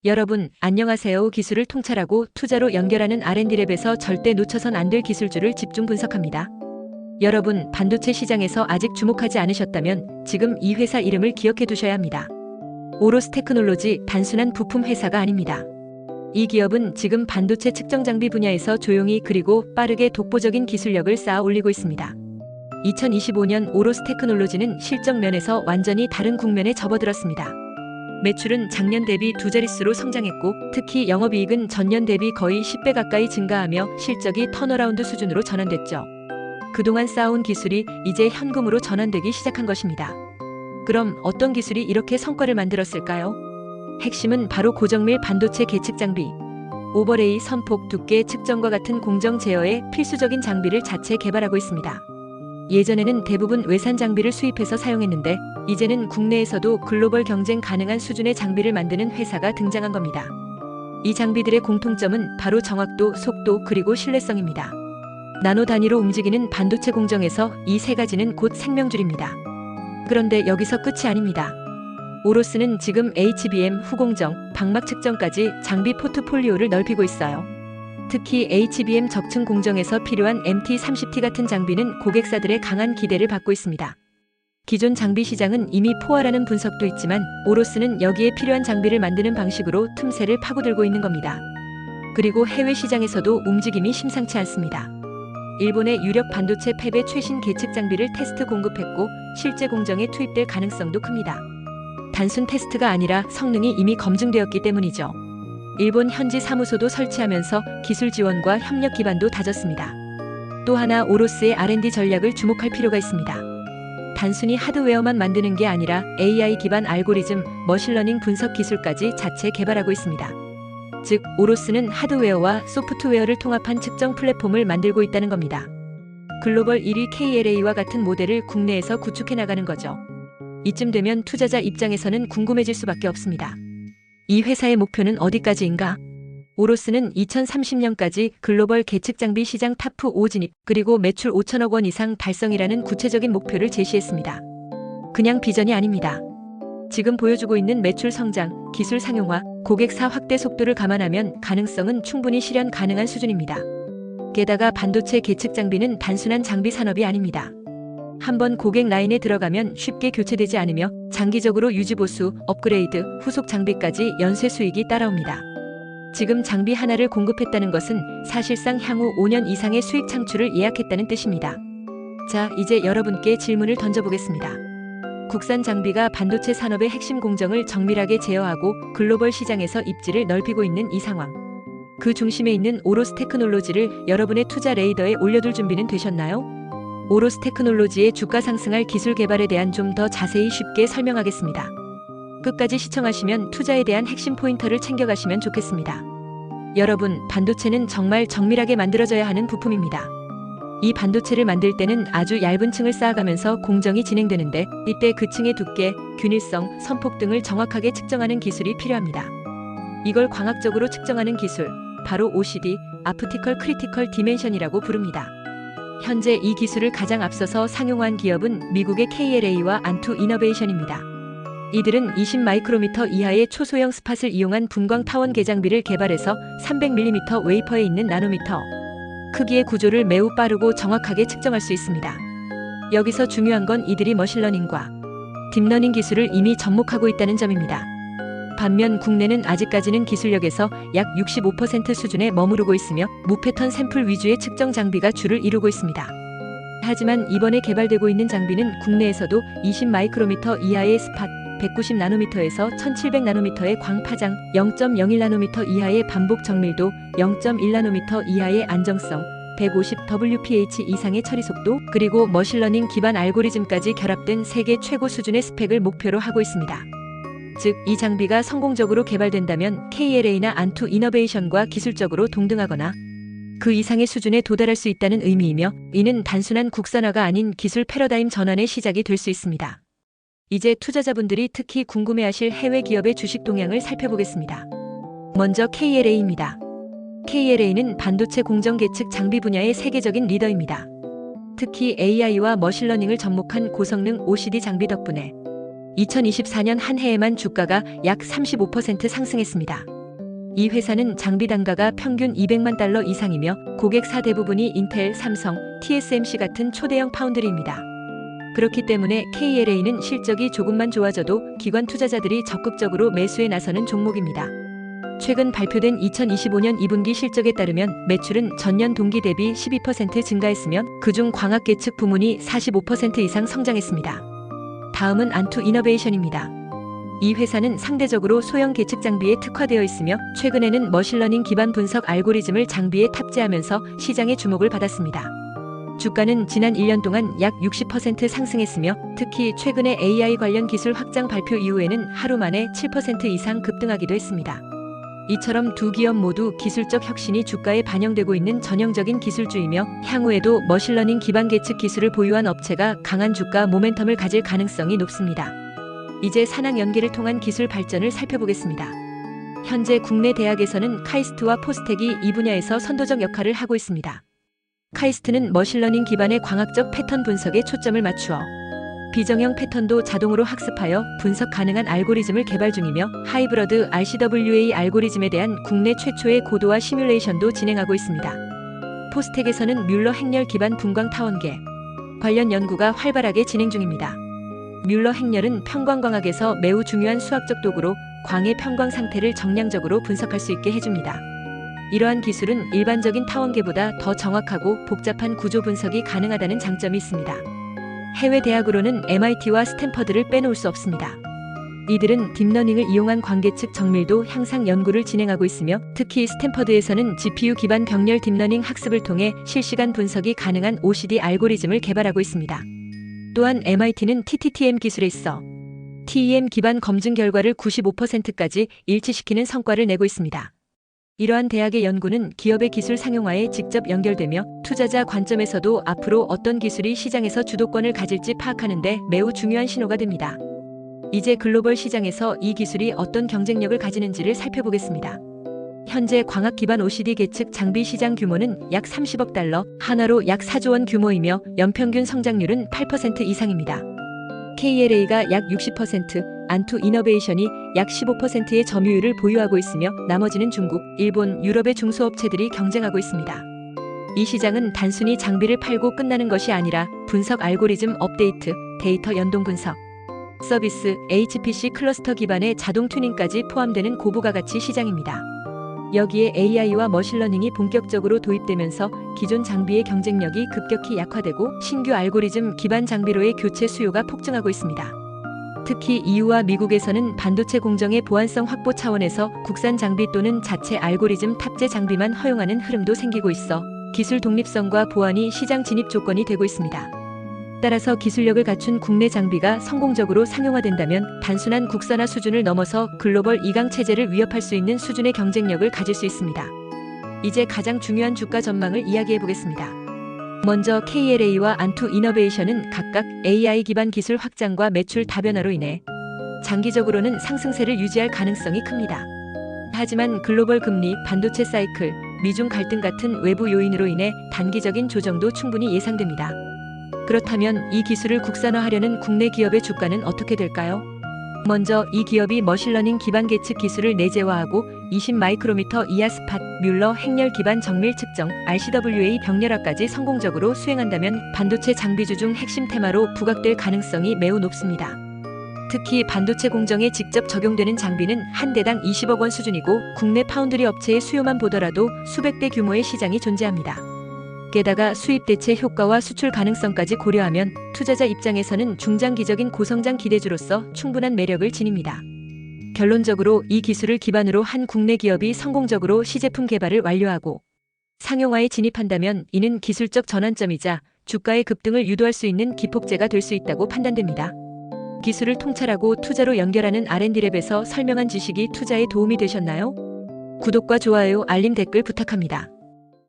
여러분, 안녕하세요. 기술을 통찰하고 투자로 연결하는 R&D랩에서 절대 놓쳐선 안 될 기술주를 집중 분석합니다. 여러분, 반도체 시장에서 아직 주목하지 않으셨다면 지금 이 회사 이름을 기억해 두셔야 합니다. 오로스 테크놀로지, 단순한 부품 회사가 아닙니다. 이 기업은 지금 반도체 측정 장비 분야에서 조용히 그리고 빠르게 독보적인 기술력을 쌓아 올리고 있습니다. 2025년 오로스 테크놀로지는 실적 면에서 완전히 다른 국면에 접어들었습니다. 매출은 작년 대비 두 자릿수로 성장했고, 특히 영업이익은 전년 대비 거의 10배 가까이 증가하며 실적이 턴어라운드 수준으로 전환됐죠. 그동안 쌓아온 기술이 이제 현금으로 전환되기 시작한 것입니다. 그럼 어떤 기술이 이렇게 성과를 만들었을까요? 핵심은 바로 고정밀 반도체 계측 장비. 오버레이, 선폭, 두께 측정과 같은 공정 제어에 필수적인 장비를 자체 개발하고 있습니다. 예전에는 대부분 외산 장비를 수입해서 사용했는데 이제는 국내에서도 글로벌 경쟁 가능한 수준의 장비를 만드는 회사가 등장한 겁니다. 이 장비들의 공통점은 바로 정확도, 속도, 그리고 신뢰성입니다. 나노 단위로 움직이는 반도체 공정에서 이 세 가지는 곧 생명줄입니다. 그런데 여기서 끝이 아닙니다. 오로스는 지금 HBM, 후공정, 방막 측정까지 장비 포트폴리오를 넓히고 있어요. 특히 HBM 적층 공정에서 필요한 MT30T 같은 장비는 고객사들의 강한 기대를 받고 있습니다. 기존 장비 시장은 이미 포화라는 분석도 있지만 오로스는 여기에 필요한 장비를 만드는 방식으로 틈새를 파고들고 있는 겁니다. 그리고 해외 시장에서도 움직임이 심상치 않습니다. 일본의 유력 반도체 팹의 최신 계측 장비를 테스트 공급했고 실제 공정에 투입될 가능성도 큽니다. 단순 테스트가 아니라 성능이 이미 검증되었기 때문이죠. 일본 현지 사무소도 설치하면서 기술 지원과 협력 기반도 다졌습니다. 또 하나 오로스의 R&D 전략을 주목할 필요가 있습니다. 단순히 하드웨어만 만드는 게 아니라 AI 기반 알고리즘, 머신러닝 분석 기술까지 자체 개발하고 있습니다. 즉, 오로스는 하드웨어와 소프트웨어를 통합한 측정 플랫폼을 만들고 있다는 겁니다. 글로벌 1위 KLA와 같은 모델을 국내에서 구축해 나가는 거죠. 이쯤 되면 투자자 입장에서는 궁금해질 수밖에 없습니다. 이 회사의 목표는 어디까지인가? 오로스는 2030년까지 글로벌 계측 장비 시장 탑 5 진입, 그리고 매출 5천억 원 이상 달성이라는 구체적인 목표를 제시했습니다. 그냥 비전이 아닙니다. 지금 보여주고 있는 매출 성장, 기술 상용화, 고객사 확대 속도를 감안하면 가능성은 충분히 실현 가능한 수준입니다. 게다가 반도체 계측 장비는 단순한 장비 산업이 아닙니다. 한번 고객 라인에 들어가면 쉽게 교체되지 않으며 장기적으로 유지보수, 업그레이드, 후속 장비까지 연쇄 수익이 따라옵니다. 지금 장비 하나를 공급했다는 것은 사실상 향후 5년 이상의 수익 창출을 예약했다는 뜻입니다. 자, 이제 여러분께 질문을 던져보겠습니다. 국산 장비가 반도체 산업의 핵심 공정을 정밀하게 제어하고 글로벌 시장에서 입지를 넓히고 있는 이 상황. 그 중심에 있는 오로스 테크놀로지를 여러분의 투자 레이더에 올려둘 준비는 되셨나요? 오로스 테크놀로지의 주가 상승할 기술 개발에 대한 좀 더 자세히 쉽게 설명하겠습니다. 끝까지 시청하시면 투자에 대한 핵심 포인터를 챙겨가시면 좋겠습니다. 여러분, 반도체는 정말 정밀하게 만들어져야 하는 부품입니다. 이 반도체를 만들 때는 아주 얇은 층을 쌓아가면서 공정이 진행되는데 이때 그 층의 두께, 균일성, 선폭 등을 정확하게 측정하는 기술이 필요합니다. 이걸 광학적으로 측정하는 기술, 바로 OCD, Optical Critical Dimension이라고 부릅니다. 현재 이 기술을 가장 앞서서 상용화한 기업은 미국의 KLA와 안투 이너베이션입니다. 이들은 20 마이크로미터 이하의 초소형 스팟을 이용한 분광 타원 계장비를 개발해서 300mm 웨이퍼에 있는 나노미터 크기의 구조를 매우 빠르고 정확하게 측정할 수 있습니다. 여기서 중요한 건 이들이 머신러닝과 딥러닝 기술을 이미 접목하고 있다는 점입니다. 반면 국내는 아직까지는 기술력에서 약 65% 수준에 머무르고 있으며 무패턴 샘플 위주의 측정 장비가 주를 이루고 있습니다. 하지만 이번에 개발되고 있는 장비는 국내에서도 20 마이크로미터 이하의 스팟, 190 나노미터에서 1700 나노미터의 광파장, 0.01 나노미터 이하의 반복 정밀도, 0.1 나노미터 이하의 안정성, 150 WPH 이상의 처리 속도, 그리고 머신러닝 기반 알고리즘까지 결합된 세계 최고 수준의 스펙을 목표로 하고 있습니다. 즉, 이 장비가 성공적으로 개발된다면 KLA나 안투 이너베이션과 기술적으로 동등하거나 그 이상의 수준에 도달할 수 있다는 의미이며 이는 단순한 국산화가 아닌 기술 패러다임 전환의 시작이 될 수 있습니다. 이제 투자자분들이 특히 궁금해하실 해외 기업의 주식 동향을 살펴보겠습니다. 먼저 KLA입니다. KLA는 반도체 공정 계측 장비 분야의 세계적인 리더입니다. 특히 AI와 머신러닝을 접목한 고성능 OCD 장비 덕분에 2024년 한 해에만 주가가 약 35% 상승했습니다. 이 회사는 장비 단가가 평균 200만 달러 이상이며 고객사 대부분이 인텔, 삼성, TSMC 같은 초대형 파운드리입니다. 그렇기 때문에 KLA는 실적이 조금만 좋아져도 기관 투자자들이 적극적으로 매수에 나서는 종목입니다. 최근 발표된 2025년 2분기 실적에 따르면 매출은 전년 동기 대비 12% 증가했으며 그중 광학 계측 부문이 45% 이상 성장했습니다. 다음은 안투 이너베이션입니다. 이 회사는 상대적으로 소형 계측 장비에 특화되어 있으며 최근에는 머신러닝 기반 분석 알고리즘을 장비에 탑재하면서 시장의 주목을 받았습니다. 주가는 지난 1년 동안 약 60% 상승했으며 특히 최근에 AI 관련 기술 확장 발표 이후에는 하루 만에 7% 이상 급등하기도 했습니다. 이처럼 두 기업 모두 기술적 혁신이 주가에 반영되고 있는 전형적인 기술주이며 향후에도 머신러닝 기반 계측 기술을 보유한 업체가 강한 주가 모멘텀을 가질 가능성이 높습니다. 이제 산학 연계를 통한 기술 발전을 살펴보겠습니다. 현재 국내 대학에서는 카이스트와 포스텍이 이 분야에서 선도적 역할을 하고 있습니다. 카이스트는 머신러닝 기반의 광학적 패턴 분석에 초점을 맞추어 비정형 패턴도 자동으로 학습하여 분석 가능한 알고리즘을 개발 중이며 하이브러드 RCWA 알고리즘에 대한 국내 최초의 고도화 시뮬레이션도 진행하고 있습니다. 포스텍에서는 뮬러 행렬 기반 분광 타원계 관련 연구가 활발하게 진행 중입니다. 뮬러 행렬은 평광광학에서 매우 중요한 수학적 도구로 광의 평광 상태를 정량적으로 분석할 수 있게 해줍니다. 이러한 기술은 일반적인 타원계보다 더 정확하고 복잡한 구조 분석이 가능하다는 장점이 있습니다. 해외 대학으로는 MIT와 스탠퍼드를 빼놓을 수 없습니다. 이들은 딥러닝을 이용한 광계측 정밀도 향상 연구를 진행하고 있으며 특히 스탠퍼드에서는 GPU 기반 병렬 딥러닝 학습을 통해 실시간 분석이 가능한 OCD 알고리즘을 개발하고 있습니다. 또한 MIT는 TTTM 기술에 있어 TEM 기반 검증 결과를 95%까지 일치시키는 성과를 내고 있습니다. 이러한 대학의 연구는 기업의 기술 상용화에 직접 연결되며 투자자 관점에서도 앞으로 어떤 기술이 시장에서 주도권을 가질지 파악하는 데 매우 중요한 신호가 됩니다. 이제 글로벌 시장에서 이 기술이 어떤 경쟁력을 가지는지를 살펴보겠습니다. 현재 광학 기반 OCD 계측 장비 시장 규모는 약 30억 달러, 하나로 약 4조 원 규모이며 연평균 성장률은 8% 이상입니다. KLA가 약 60%, 안투 이너베이션이 약 15%의 점유율을 보유하고 있으며 나머지는 중국, 일본, 유럽의 중소업체들이 경쟁하고 있습니다. 이 시장은 단순히 장비를 팔고 끝나는 것이 아니라 분석 알고리즘 업데이트, 데이터 연동 분석, 서비스, HPC 클러스터 기반의 자동 튜닝까지 포함되는 고부가 가치 시장입니다. 여기에 AI와 머신러닝이 본격적으로 도입되면서 기존 장비의 경쟁력이 급격히 약화되고 신규 알고리즘 기반 장비로의 교체 수요가 폭증하고 있습니다. 특히 EU와 미국에서는 반도체 공정의 보안성 확보 차원에서 국산 장비 또는 자체 알고리즘 탑재 장비만 허용하는 흐름도 생기고 있어 기술 독립성과 보안이 시장 진입 조건이 되고 있습니다. 따라서 기술력을 갖춘 국내 장비가 성공적으로 상용화된다면 단순한 국산화 수준을 넘어서 글로벌 2강 체제를 위협할 수 있는 수준의 경쟁력을 가질 수 있습니다. 이제 가장 중요한 주가 전망을 이야기해 보겠습니다. 먼저 KLA와 안투 이너베이션은 각각 AI 기반 기술 확장과 매출 다변화로 인해 장기적으로는 상승세를 유지할 가능성이 큽니다. 하지만 글로벌 금리, 반도체 사이클, 미중 갈등 같은 외부 요인으로 인해 단기적인 조정도 충분히 예상됩니다. 그렇다면 이 기술을 국산화하려는 국내 기업의 주가는 어떻게 될까요? 먼저 이 기업이 머신러닝 기반 계측 기술을 내재화하고 20 마이크로미터 이하 스팟, 뮬러 행렬 기반 정밀 측정, RCWA 병렬화까지 성공적으로 수행한다면 반도체 장비주 중 핵심 테마로 부각될 가능성이 매우 높습니다. 특히 반도체 공정에 직접 적용되는 장비는 한 대당 20억 원 수준이고 국내 파운드리 업체의 수요만 보더라도 수백 대 규모의 시장이 존재합니다. 게다가 수입 대체 효과와 수출 가능성까지 고려하면 투자자 입장에서는 중장기적인 고성장 기대주로서 충분한 매력을 지닙니다. 결론적으로 이 기술을 기반으로 한 국내 기업이 성공적으로 시제품 개발을 완료하고 상용화에 진입한다면 이는 기술적 전환점이자 주가의 급등을 유도할 수 있는 기폭제가 될 수 있다고 판단됩니다. 기술을 통찰하고 투자로 연결하는 R&D랩에서 설명한 지식이 투자에 도움이 되셨나요? 구독과 좋아요, 알림, 댓글 부탁합니다.